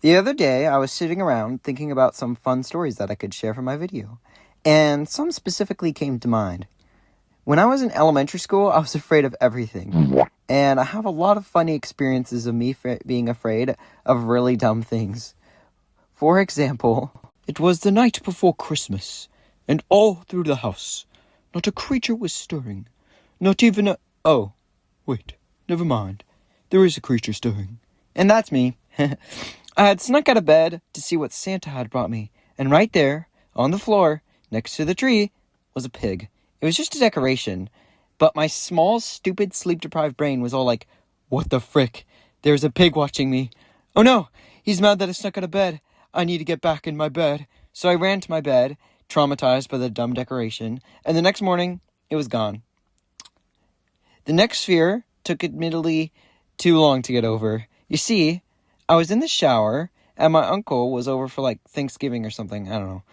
The other day, I was sitting around thinking about some fun stories that I could share for my video, and some specifically came to mind. When I was in elementary school, I was afraid of everything, and I have a lot of funny experiences of me being afraid of really dumb things. For example, it was the night before Christmas, and all through the house, not a creature was stirring, not even a... Oh, wait, never mind. There is a creature stirring. And that's me. I had snuck out of bed to see what Santa had brought me, and right there, on the floor, next to the tree, was a pig. It was just a decoration, but my small, stupid, sleep-deprived brain was all like, what the frick? There's a pig watching me. Oh no, he's mad that I snuck out of bed. I need to get back in my bed. So I ran to my bed, traumatized by the dumb decoration, and the next morning, it was gone. The next fear took admittedly too long to get over. You see, I was in the shower, and my uncle was over for, Thanksgiving or something, I don't know.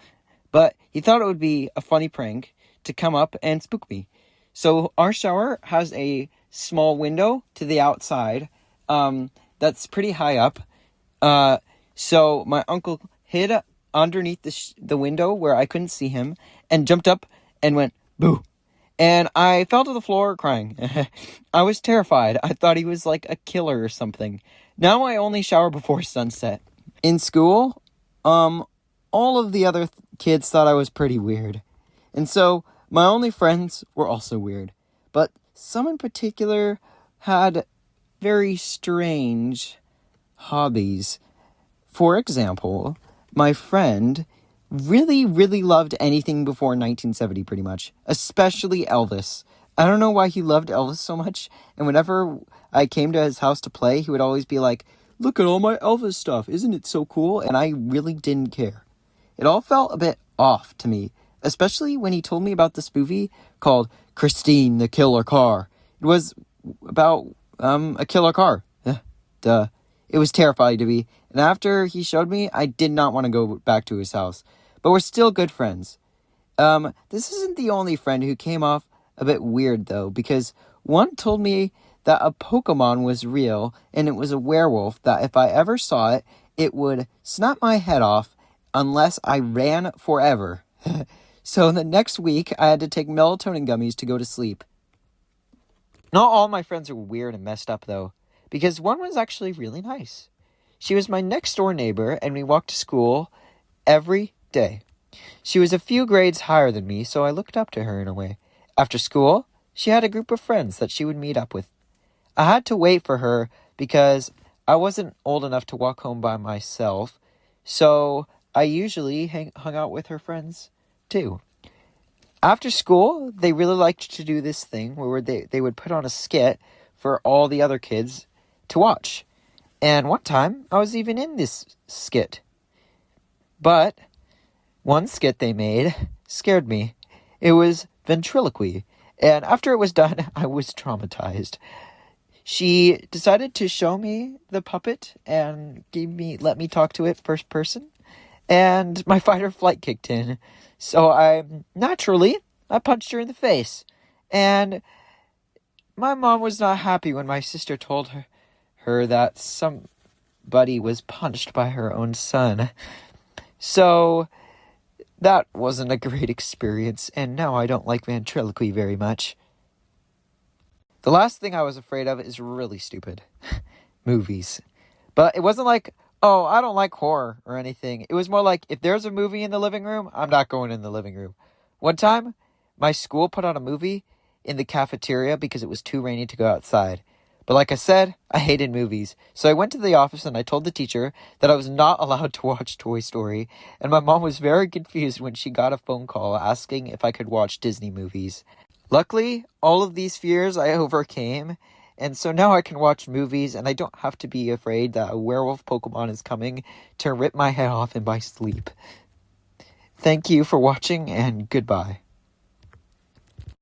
But he thought it would be a funny prank to come up and spook me. So our shower has a small window to the outside that's pretty high up. So my uncle hid underneath the window where I couldn't see him and jumped up and went, boo. And I fell to the floor crying. I was terrified. I thought he was like a killer or something. Now I only shower before sunset. In school, all of the other kids thought I was pretty weird. And so my only friends were also weird. But some in particular had very strange hobbies. For example, my friend really, really loved anything before 1970 pretty much, especially Elvis. I don't know why he loved Elvis so much, and whenever I came to his house to play, he would always be like, look at all my Elvis stuff, isn't it so cool? And I really didn't care. It all felt a bit off to me, especially when he told me about this movie called Christine the Killer Car. It was about a killer car. Duh. It was terrifying to me, and after he showed me, I did not want to go back to his house. But we're still good friends. This isn't the only friend who came off a bit weird, though, because one told me that a Pokemon was real, and it was a werewolf, that if I ever saw it, it would snap my head off unless I ran forever. So the next week, I had to take melatonin gummies to go to sleep. Not all my friends are weird and messed up, though, because one was actually really nice. She was my next-door neighbor, and we walked to school every day. She was a few grades higher than me, so I looked up to her in a way. After school, she had a group of friends that she would meet up with. I had to wait for her because I wasn't old enough to walk home by myself, so I usually hung out with her friends too. After school, they really liked to do this thing where they would put on a skit for all the other kids to watch. And one time, I was even in this skit. But one skit they made scared me. It was ventriloquy. And after it was done, I was traumatized. She decided to show me the puppet and let me talk to it first person. And my fight or flight kicked in. So I punched her in the face. And my mom was not happy when my sister told her that somebody was punched by her own son. So that wasn't a great experience, and now I don't like ventriloquy very much. The last thing I was afraid of is really stupid. Movies. But it wasn't like, oh, I don't like horror or anything. It was more like, if there's a movie in the living room, I'm not going in the living room. One time, my school put on a movie in the cafeteria because it was too rainy to go outside. But like I said, I hated movies. So I went to the office and I told the teacher that I was not allowed to watch Toy Story. And my mom was very confused when she got a phone call asking if I could watch Disney movies. Luckily, all of these fears I overcame. And so now I can watch movies and I don't have to be afraid that a werewolf Pokemon is coming to rip my head off in my sleep. Thank you for watching and goodbye.